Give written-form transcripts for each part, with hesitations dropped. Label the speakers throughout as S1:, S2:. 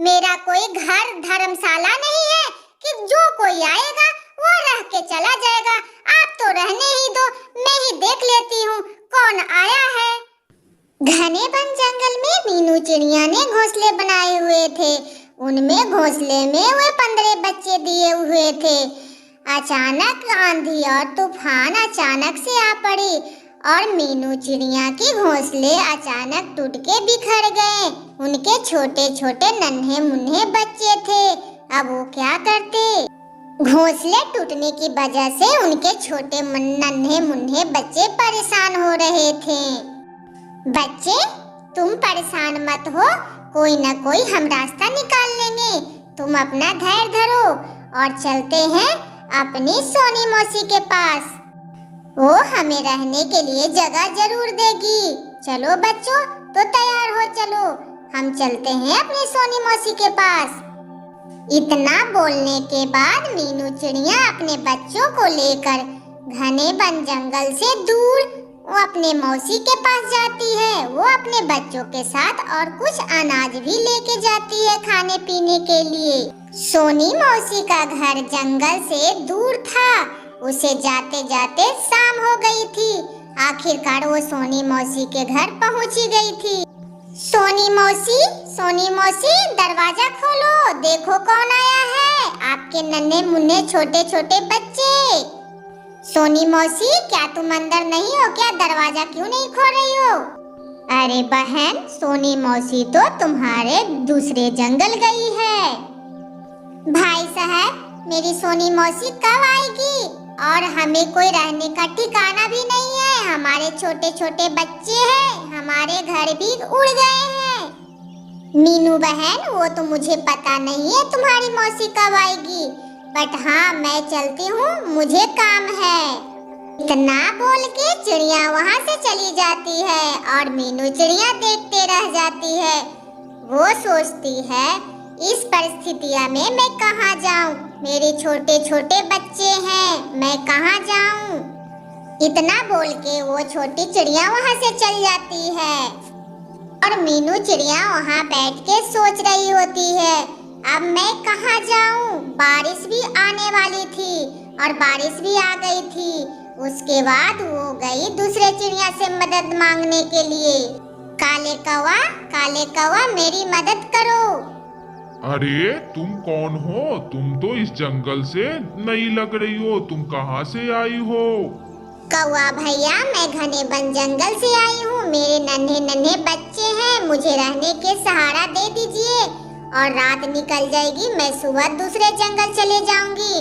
S1: मेरा कोई घर धर्मशाला नहीं है कि जो कोई आएगा वो रह के चला जाएगा। आप तो रहने ही दो, मैं ही देख लेती हूँ कौन आया है। घने वन जंगल में मीनू चिड़िया ने घोंसले बनाए हुए थे। उनमें घोंसले में वे 15 बच्चे दिए हुए थे। अचानक आंधी और तूफान अचानक से आ पड़ी और मीनू चिड़िया के घोंसले अचानक टूट के बिखर गए। उनके छोटे छोटे नन्हे मुन्ने बच्चे थे। अब वो क्या करते? घोंसले टूटने की वजह से उनके छोटे नन्हे मुन्ने बच्चे परेशान हो रहे थे। बच्चे, तुम परेशान मत हो, कोई न कोई हम रास्ता निकाल लेंगे। तुम अपना धैर्य धरो और चलते हैं अपनी सोनी मौसी के पास। वो हमें रहने के लिए जगह जरूर देगी। चलो बच्चों, तो तैयार हो, चलो हम चलते हैं अपनी सोनी मौसी के पास। इतना बोलने के बाद मीनू चिड़िया अपने बच्चों को लेकर घने वन जंगल से दूर वो अपने मौसी के पास जाती है। वो अपने बच्चों के साथ और कुछ अनाज भी लेके जाती है खाने पीने के लिए। सोनी मौसी का घर जंगल से दूर था। उसे जाते जाते शाम हो गई थी। आखिरकार वो सोनी मौसी के घर पहुंच गई थी। सोनी मौसी, दरवाजा खोलो, देखो कौन आया है, आपके नन्हे मुन्ने छोटे छोटे बच्चे। सोनी मौसी, क्या तुम अंदर नहीं हो क्या? दरवाजा क्यों नहीं खोल रही हो? अरे बहन, सोनी मौसी तो तुम्हारे दूसरे जंगल गई है। भाई साहब, मेरी सोनी मौसी कब आएगी? और हमें कोई रहने का ठिकाना भी नहीं है। हमारे छोटे छोटे बच्चे हैं, हमारे घर भी उड़ गए हैं। मीनू बहन, वो तो मुझे पता नहीं है तुम्हारी मौसी कब आएगी, बट हाँ, मैं चलती हूँ, मुझे काम है। इतना बोल के चिड़िया वहाँ से चली जाती है और मीनू चिड़िया देखते रह जाती है। वो सोचती है, इस परिस्थितियों में मैं कहाँ जाऊँ? मेरे छोटे छोटे बच्चे हैं, मैं कहाँ जाऊँ? इतना बोल के वो छोटी चिड़िया वहाँ से चल जाती है और मीनू चिड़िया वहाँ बैठ के सोच रही होती है, अब मैं कहाँ जाऊँ? बारिश भी आने वाली थी और बारिश भी आ गई थी। उसके बाद वो गई दूसरे चिड़िया से मदद मांगने के लिए। काले कौवा, मेरी मदद करो।
S2: अरे तुम कौन हो? तुम तो इस जंगल से नई लग रही हो, तुम कहाँ से आई हो?
S1: कौवा भैया, मैं घने वन जंगल से आई हूँ। मेरे नन्हे नन्हे बच्चे हैं, मुझे रहने के सहारा दे दीजिए। और रात निकल जाएगी, मैं सुबह दूसरे जंगल चले जाऊंगी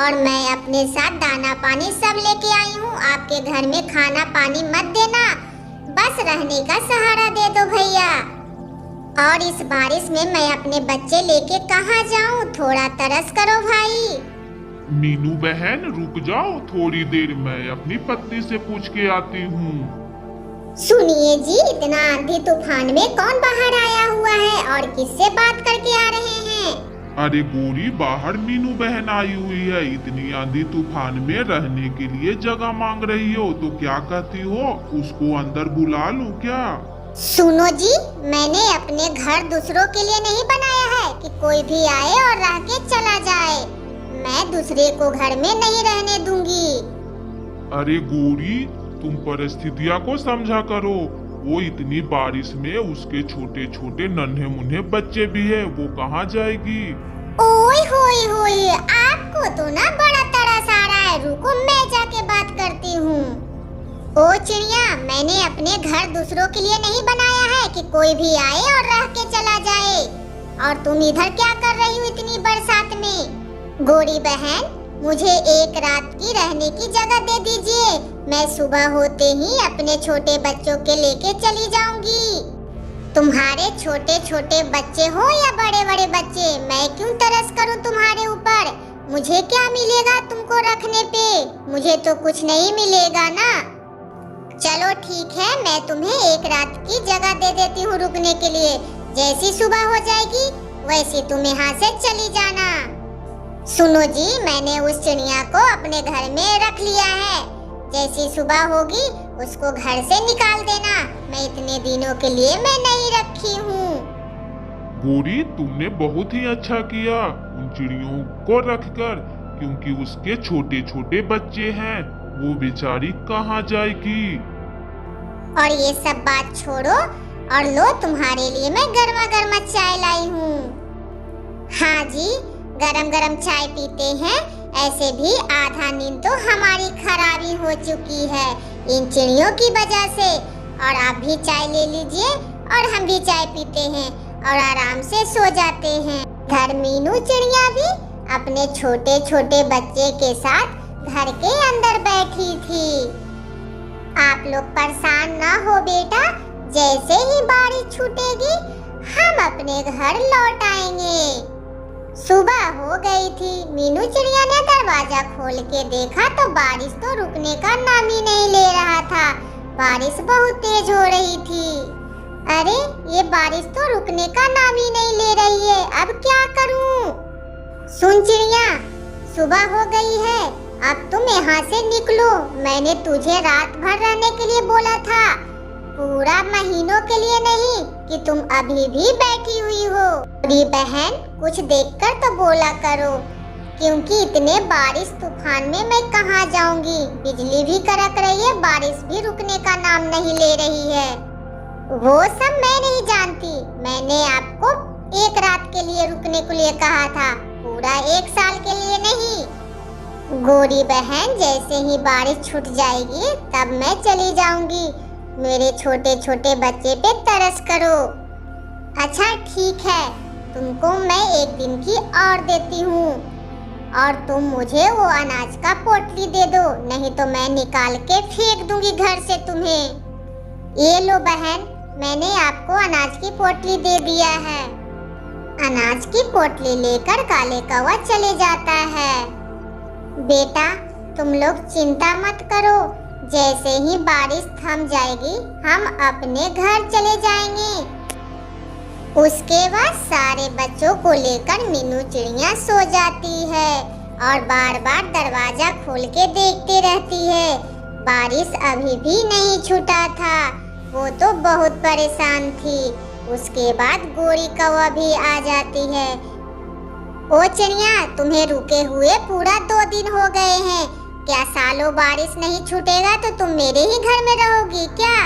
S1: और मैं अपने साथ दाना पानी सब लेके आई हूँ। आपके घर में खाना पानी मत देना, बस रहने का सहारा दे दो भैया। और इस बारिश में मैं अपने बच्चे लेके कहाँ जाऊँ? थोड़ा तरस करो भाई।
S2: मीनू बहन, रुक जाओ थोड़ी देर, मैं अपनी पत्नी से पूछ के आती हूँ।
S1: सुनिए जी, इतना आंधी तूफान में कौन बाहर आया हुआ है और किससे बात करके आ रहे हैं?
S2: अरे गोरी, बाहर मीनू बहन आई हुई है। इतनी आंधी तूफान में रहने के लिए जगह मांग रही हो, तो क्या कहती हो, उसको अंदर बुला लूं क्या?
S1: सुनो जी, मैंने अपने घर दूसरों के लिए नहीं बनाया है कि कोई भी आए और रह के चला जाए। मैं दूसरे को घर में नहीं रहने दूंगी।
S2: अरे गोरी, तुम परिस्थितियों को समझा करो। वो इतनी बारिश में उसके छोटे छोटे नन्हे मुन्ने बच्चे भी है, वो कहाँ जाएगी?
S1: ओए होए होए, आपको तो ना बड़ा तरस आ रहा है। रुको, मैं जाके बात करती हूँ। ओ चिड़िया, मैंने अपने घर दूसरों के लिए नहीं बनाया है कि कोई भी आए और रह के चला जाए। और तुम इधर क्या कर रही हो इतनी बरसात में? गोरी बहन, मुझे एक रात की रहने की जगह दे दीजिए। मैं सुबह होते ही अपने छोटे बच्चों के लेके चली जाऊंगी। तुम्हारे छोटे छोटे बच्चे हो या बड़े बड़े बच्चे, मैं क्यों तरस करूं तुम्हारे ऊपर? मुझे क्या मिलेगा तुमको रखने पे? मुझे तो कुछ नहीं मिलेगा ना। चलो ठीक है, मैं तुम्हें एक रात की जगह दे देती हूँ रुकने के लिए। जैसी सुबह हो जाएगी वैसे तुम यहाँ से चली जाना। सुनो जी, मैंने उस चिड़िया को अपने घर में रख लिया है। जैसी सुबह होगी उसको घर से निकाल देना। मैं इतने दिनों के लिए मैं नहीं रखी हूँ।
S2: गोरी, तुमने बहुत ही अच्छा किया उन चिड़ियों को रखकर, क्योंकि उसके छोटे छोटे बच्चे हैं, वो बेचारी कहाँ जाएगी।
S1: और ये सब बात छोड़ो और लो, तुम्हारे लिए मैं गर्मा गर्मा चाय लाई हूँ। हाँ जी, गरम गरम चाय पीते हैं। ऐसे भी आधा नींद तो हमारी खराबी हो चुकी है इन चिड़ियों की वजह से। और आप भी चाय ले लीजिए और हम भी चाय पीते हैं और आराम से सो जाते हैं। घर मीनू चिड़िया भी अपने छोटे छोटे बच्चे के साथ घर के अंदर बैठी थी। आप लोग परेशान ना हो बेटा, जैसे ही बारिश छूटेगी हम अपने घर लौट आएंगे। सुबह हो गई थी। मीनू चिड़िया ने दरवाजा खोल के देखा तो बारिश तो रुकने का नाम ही नहीं ले रहा था। बारिश बहुत तेज हो रही थी। अरे, ये बारिश तो रुकने का नाम ही नहीं ले रही है, अब क्या करूं? सुन चिड़िया, सुबह हो गई है, अब तुम यहाँ से निकलो। मैंने तुझे रात भर रहने के लिए बोला था, पूरा महीनों के लिए नहीं कि तुम अभी भी बैठी हुई हो। मेरी बहन, कुछ देखकर तो बोला करो, क्योंकि इतने बारिश तूफान में मैं कहाँ जाऊंगी। बिजली भी कड़क रही है, बारिश भी रुकने का नाम नहीं ले रही है। वो सब मैं नहीं जानती, मैंने आपको एक रात के लिए रुकने के लिए कहा था, पूरा 1 साल के लिए नहीं। गोरी बहन, जैसे ही बारिश छूट जाएगी तब मैं चली जाऊंगी। मेरे छोटे छोटे बच्चे पे तरस करो। अच्छा ठीक है, तुमको मैं 1 दिन की और देती हूँ और तुम मुझे वो अनाज का पोटली दे दो, नहीं तो मैं निकाल के फेंक दूंगी घर से तुम्हें। ये लो बहन, मैंने आपको अनाज की पोटली दे दिया है। अनाज की पोटली लेकर काले कौवा चले जाता है। बेटा, तुम लोग चिंता मत करो, जैसे ही बारिश थम जाएगी हम अपने घर चले जाएंगे। उसके बाद सारे बच्चों को लेकर मीनू चिड़िया सो जाती है और बार बार दरवाजा खोल के देखती रहती है। बारिश अभी भी नहीं छूटा था, वो तो बहुत परेशान थी। उसके बाद गोरी कौवा भी आ जाती है। ओ चिड़िया, तुम्हें रुके हुए पूरा 2 दिन हो गए हैं, क्या सालों बारिश नहीं छूटेगा तो तुम मेरे ही घर में रहोगी क्या?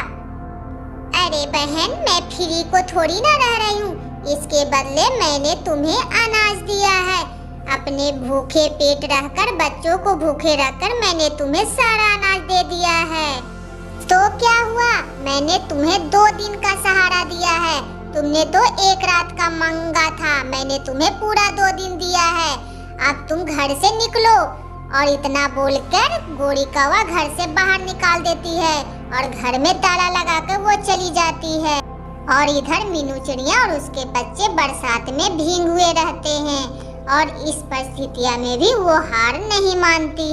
S1: अरे बहन, मैं फ्री को थोड़ी ना रह रही हूँ, इसके बदले मैंने तुम्हें अनाज दिया है। अपने भूखे पेट रहकर, बच्चों को भूखे रखकर मैंने तुम्हें सारा अनाज दे दिया है। तो क्या हुआ, मैंने तुम्हें 2 दिन का सहारा दिया है, तुमने तो 1 रात का मांगा था, मैंने तुम्हें पूरा 2 दिन दिया है। अब तुम घर से निकलो। और इतना बोलकर गोरी कौवा घर से बाहर निकाल देती है और घर में ताला लगाकर वो चली जाती है। और इधर मीनू चिड़िया और उसके बच्चे बरसात में भीग हुए रहते हैं और इस परिस्थितियों में भी वो हार नहीं मानती।